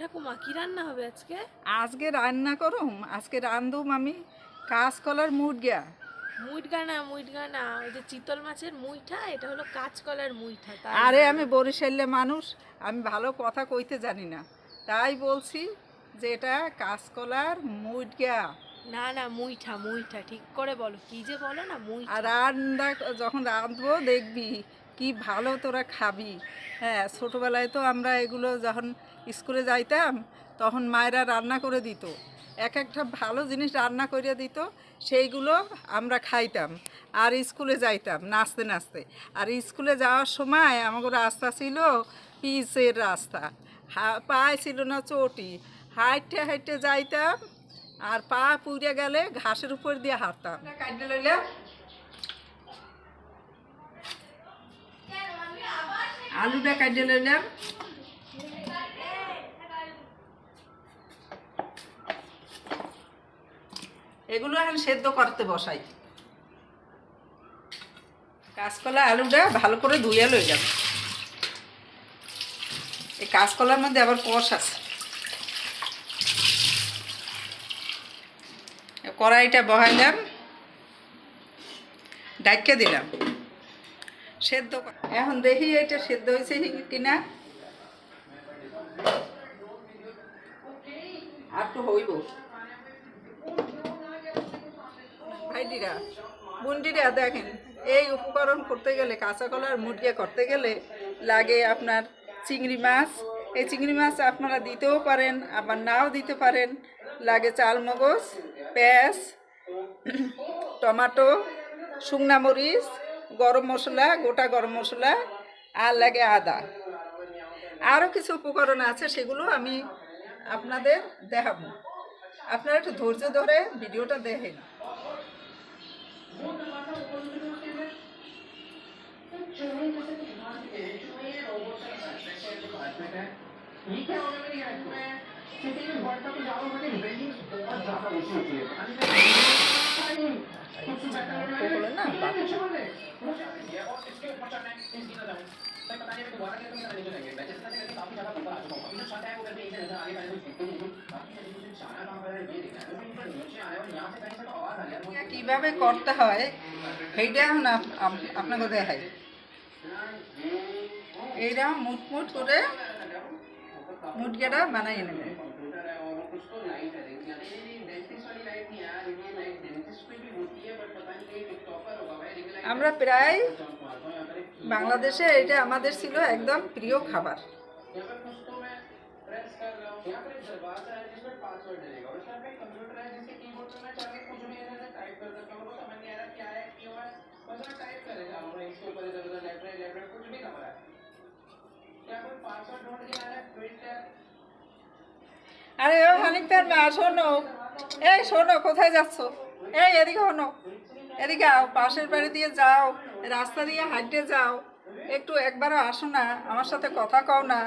ঠাকুমা কি রান্না হবে আজকে? আজকে রান্না করুম, আজকে রান্ধুম আমি কাঁচকলার মুটগা। মুইটগা না, ওই যে চিতল মাছের মুইঠা, এটা হলো কাঁচকলার মুইঠা। তাই আরে আমি বরিশালের মানুষ, আমি ভালো কথা কইতে জানি না, তাই বলছি যে এটা কাঁচকলার মুটগা। না না, মুইঠা মুইঠা ঠিক করে বলো, কি যে বলো না, মুইঠা। আর রান্না যখন রাঁধবো দেখবি কি ভালো তোরা খাবি। হ্যাঁ, ছোটোবেলায় তো আমরা এগুলো যখন স্কুলে যাইতাম তখন মায়েরা রান্না করে দিত, এক একটা ভালো জিনিস রান্না করে দিত, সেইগুলো আমরা খাইতাম আর স্কুলে যাইতাম নাচতে নাচতে। আর স্কুলে যাওয়ার সময় আমাকে রাস্তা ছিল পিচের রাস্তা, পায়ে ছিল না চটি, হাইটে হাইটে যাইতাম আর পা পুড়ে গেলে ঘাসের উপর দিয়ে হাঁটতাম। কাটতে লইলাম, আলুটা কাটতে লইলাম, এগুলো এখন সেদ্ধ করতে বসাই। কাঁচকলা আলুটা ভালো করে ধুয়ে লইলাম। এই কাঁচকলার মধ্যে আবার কষ আছে। কড়াইটা বহাইলাম, ডাইকা দিলাম সেদ্ধ। এখন দেখি এটা সেদ্ধ হয়েছে কিনা, আর তো হইব। ভাইডিরা বুন্ডিরা দেখেন, এই উপকরণ করতে গেলে কাঁচা কলার মুটগা করতে গেলে লাগে আপনার চিংড়ি মাছ। এই চিংড়ি মাছ আপনারা দিতেও পারেন আবার নাও দিতে পারেন। লাগে চালমগজ, পেঁয়াজ, টমাটো, শুকনা মরিচ, গরম মশলা, গোটা গরম মশলা, আর লাগে আদা। আরও কিছু উপকরণ আছে, সেগুলো আমি আপনাদের দেখাবো। আপনারা একটু ধৈর্য ধরে ভিডিওটা দেখেন। কিভাবে করতে হয় সেইটা এখন আপনাকে দেখাই। এইটা মুটমুট করে মুটগাটা বানাই নেবেন। আমরা প্রায় বাংলাদেশে এটা আমাদের ছিল একদম প্রিয় খাবার। আরে ও হানিফার মা, শোনো, এই শোনো, কোথায় যাচ্ছ? এই এদিকে শোনো, এদিকে আও, পাশের বাড়ি দিয়ে যাও, রাস্তা দিয়ে হাঁটতে যাও, একটু একবারও আসো না, আমার সাথে কথা কও না।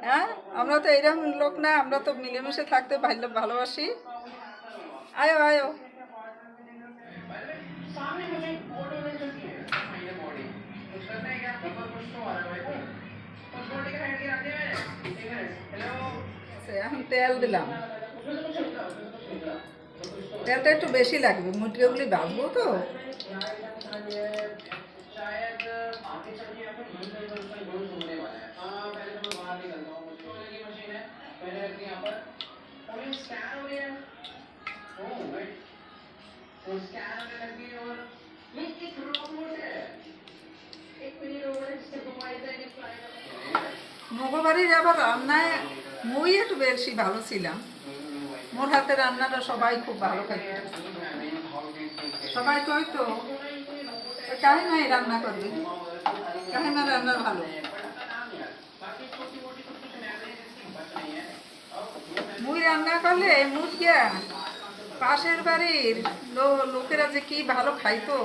হ্যাঁ, আমরা তো এইরকম লোক না, আমরা তো মিলেমিশে থাকতে ভালোবাসি। আয়ো আয়ো। এখন তেল দিলাম, তেলটা একটু বেশি লাগবে, মুরগিগুলি ভাজবো তো। মগবাড়ির আবার রান্নায় মুই একটু বেশি ভালো ছিলাম। মোর হাতে রান্নাটা সবাই খুব ভালো খাইত, সবাই কইতো কাহিমাই রান্না করবে, কাহিমা রান্না ভালো। মুই রান্না করলে মুরগা পাশের বাড়ির লোকেরা যে কি ভালো খাইতো।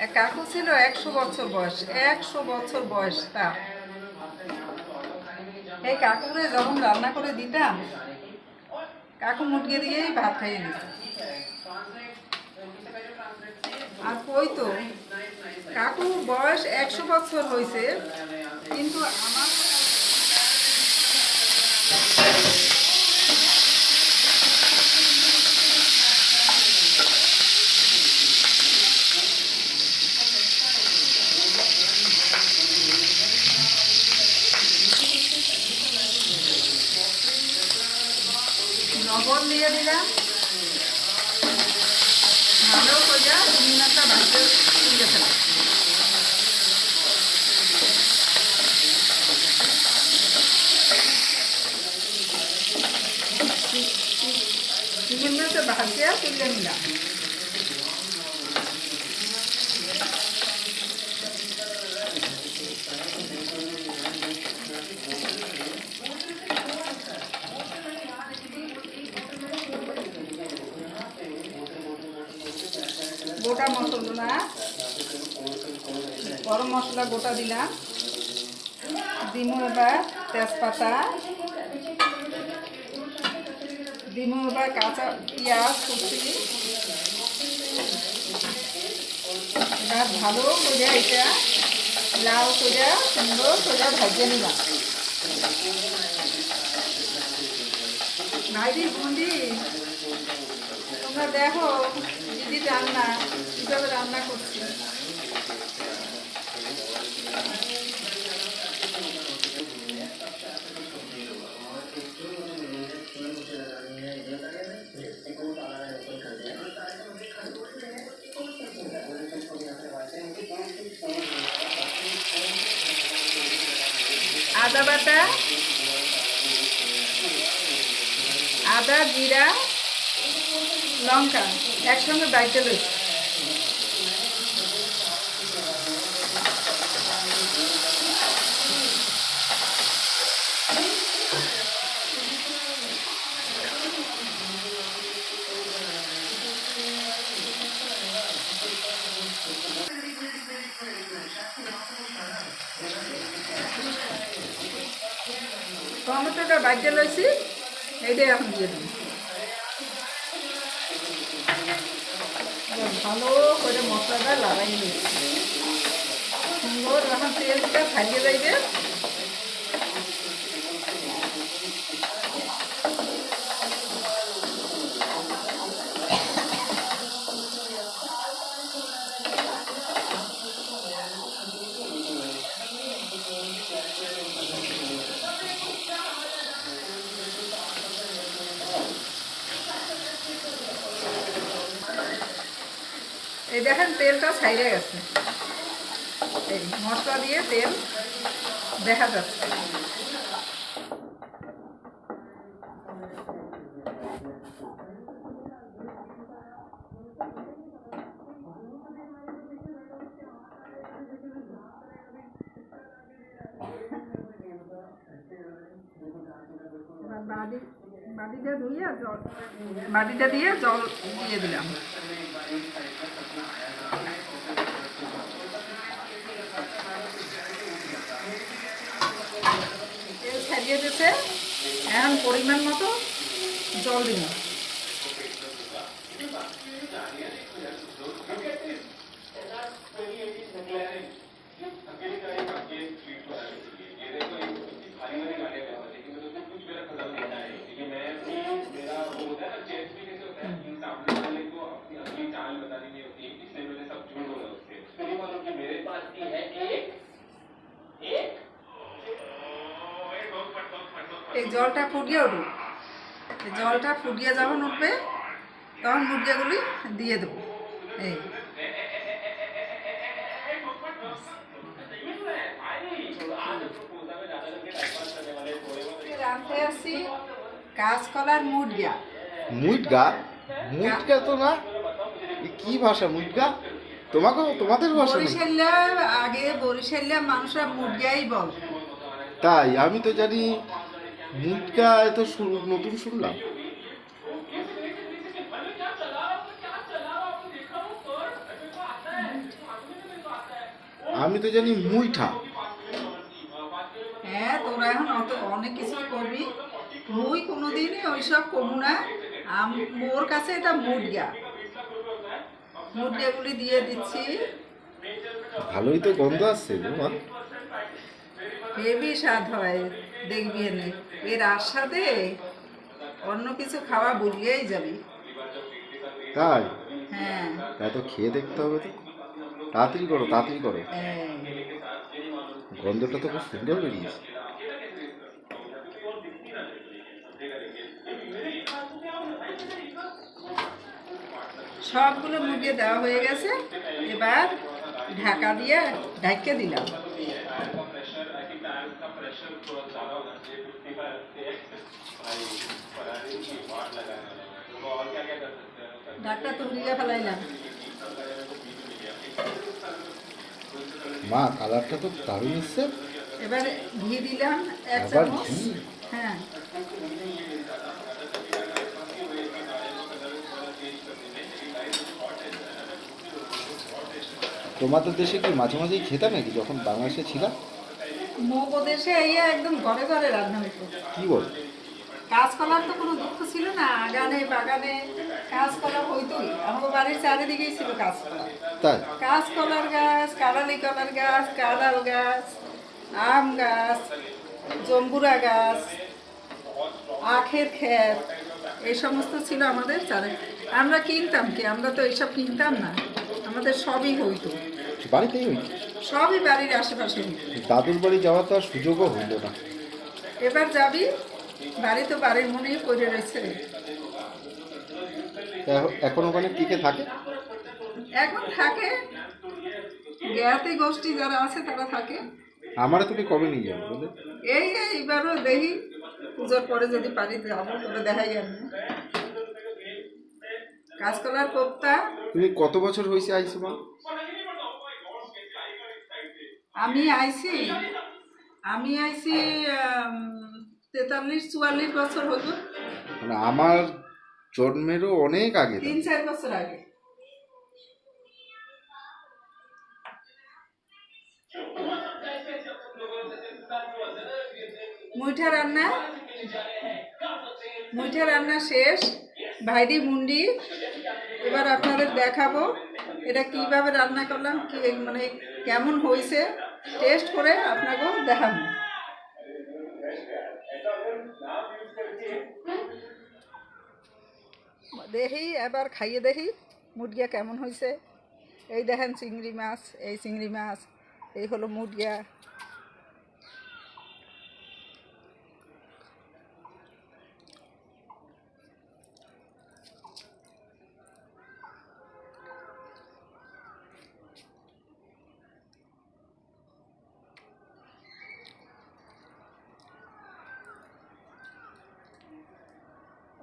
এক কাকু ছিল 100 বছর বয়স, 100 বছর বয়স তার। এই কাকুরে যখন রান্না করে দিতাম, কাকু মুরগি দিয়েই ভাত খাইয়ে দিত। আর কইতো কাকু বয়স 100 বছর হয়েছে, কিন্তু আমার লবণ দিয়ে দিলাম, ভালো করে 2 মিনিটটা ভাজতে তুলে ফেলাম। চিংড়ি মাছটা ভাজিয়ে তুলে নিলাম। গোটা মশলা, গরম মশলা গোটা দিলাম, দিমু এবার তেজপাতা, দিমু এবার কাঁচা পেঁয়াজ কুচি। এবার ভালো করে এটা লাল করে সুন্দর করে ভাজিয়ে নিলাম। ভাইদি বন্দি, তোমরা দেখো দিদি রান্না কীভাবে রান্না করছি। আদা বাটা, আদা জিরা লঙ্কা একসঙ্গে বাইটে লইছি। টমেটোটা বাইটে লইছি, এইটাই এখন দিয়ে দিই। ভালো করে মশলাটা লাগাই নিচ্ছি, সুন্দর এখন তেলটা ছাড়িয়ে যাইবে। এই দেখেন তেলটা ছাইড়ে গেছে, এই মশলা দিয়ে তেল দেখা যাচ্ছে। বাটিটা ধুইয়া জল, বাটিটা দিয়ে জল দিয়ে দিলাম। তেল ছাড়িয়ে দিতে এখন পরিমাণ মতো জল দিলাম। এই জলটা ফুটিয়ে উঠুক, এই জলটা ফুটিয়ে যখন উঠবে তখন মুরগিগুলি দিয়ে দেবো। এই রাঁধতে আসছি কাঁচকলার মুটগা। মুটগা? মুটগা তো না, কি ভাষা মুটগা? তোমাদের ভাষা? বরিশালে আগে বরিশালে মানুষরা মুটগাই বল। তাই আমি তো জানি মুটগা, এত নতুন শুনলাম। আমি তো জানি মুইঠা। হ্যাঁ, তোরা এখন অনেক কিছু করবি, মুই কোনোদিনই ওইসব কমু না। মোর কাছে এটা মুটগা, মুটগাগুলি দিয়ে দিচ্ছি। ভালোই তো গন্ধ আসছে মা, হেভি স্বাদ হয়, দেখবি এনে এর আস্বাদে অন্য কিছু খাওয়া ভুলিয়েই যাবি। তাই? হ্যাঁ, তাই তো খেয়ে দেখতে হবে। তো তাড়াতাড়ি করো, তাড়াতাড়ি করো, হ্যাঁ। গন্ধটা তো খুব সুন্দর বেরিয়েছে। সবগুলো মুরগি দেওয়া হয়ে গেছে, এবার ঢাকা দিয়ে ঢাকে দিলাম। ঢাকটা তৈরিয়ে ফেলাইলাম। মা কালারটা তো দারুণ এসছে। এবার ঘি দিলাম 1 আবার চামচ। ঘি? হ্যাঁ, তোমাদের দেশে কি মাঝে মাঝেই খেতাম নাকি যখন বাংলাদেশে ছিলাম? মগদেশে এই একদম ঘরে ঘরে রান্না হতো। কি বল? কাঁচকলার তো কোনো দুঃখ ছিল না, আগানে বাগানে কাঁচকলা হইতোই। আমাদের বাড়ির চারিদিকেই ছিল কাঁচকলা। তাই? কাঁচকলার গাছ, কাঁড়ালি কলার গাছ, কাঁড়াল গাছ, আম গাছ, জম্বুরা গাছ, আখের ক্ষেত, এই সমস্ত ছিল আমাদের চারে। আমরা কিনতাম কি? আমরা তো এইসব কিনতাম না, আমাদের সবই হইতো, বাড়িতেই হইতো। সবই বাড়ির আশেপাশে হইতো। দাদুর বাড়ি যাওয়ার তো আর সুযোগও হইল না। এবার যাবি, বাড়ি তো বাড়ির মনেই পড়ে রয়েছে। এখন ওখানে কে কে থাকে? এখন থাকে জ্ঞাতি গোষ্ঠী যারা আছে তারা থাকে। আমারও তুমি কবে নিয়ে যাবে বলে? এইবারও দেখি, পুজোর পরে যদি পারি যাবো, তবে দেখাই গেল। কাঁচকলার কোপ্তা। তুমি কত বছর হয়েছে আইসো মা? আমি আইছি 43-44 বছর হইব। মানে আমার জন্মেরও অনেক আগে। 3-4 বছর আগে। মুইঠা রান্না শেষ, ভাইডি মুন্ডি। এবার আপনাদের দেখাবো এটা কিভাবে রান্না করলাম, কি মানে কেমন হয়েছে, টেস্ট করে আপনাকেও দেখাবো। দেখি, এবার খাইয়ে দেখি মুরগিয়া কেমন হয়েছে। এই দেখেন চিংড়ি মাছ, এই চিংড়ি মাছ, এই হলো মুরগিয়া।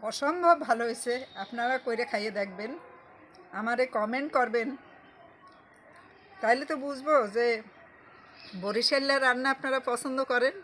অসম্ভব ভালো হয়েছে, আপনারা কইরে খাইয়ে দেখবেন, আমারে কমেন্ট করবেন, তাইলে তো বুঝবো যে বরিশালের রান্না আপনারা পছন্দ করেন।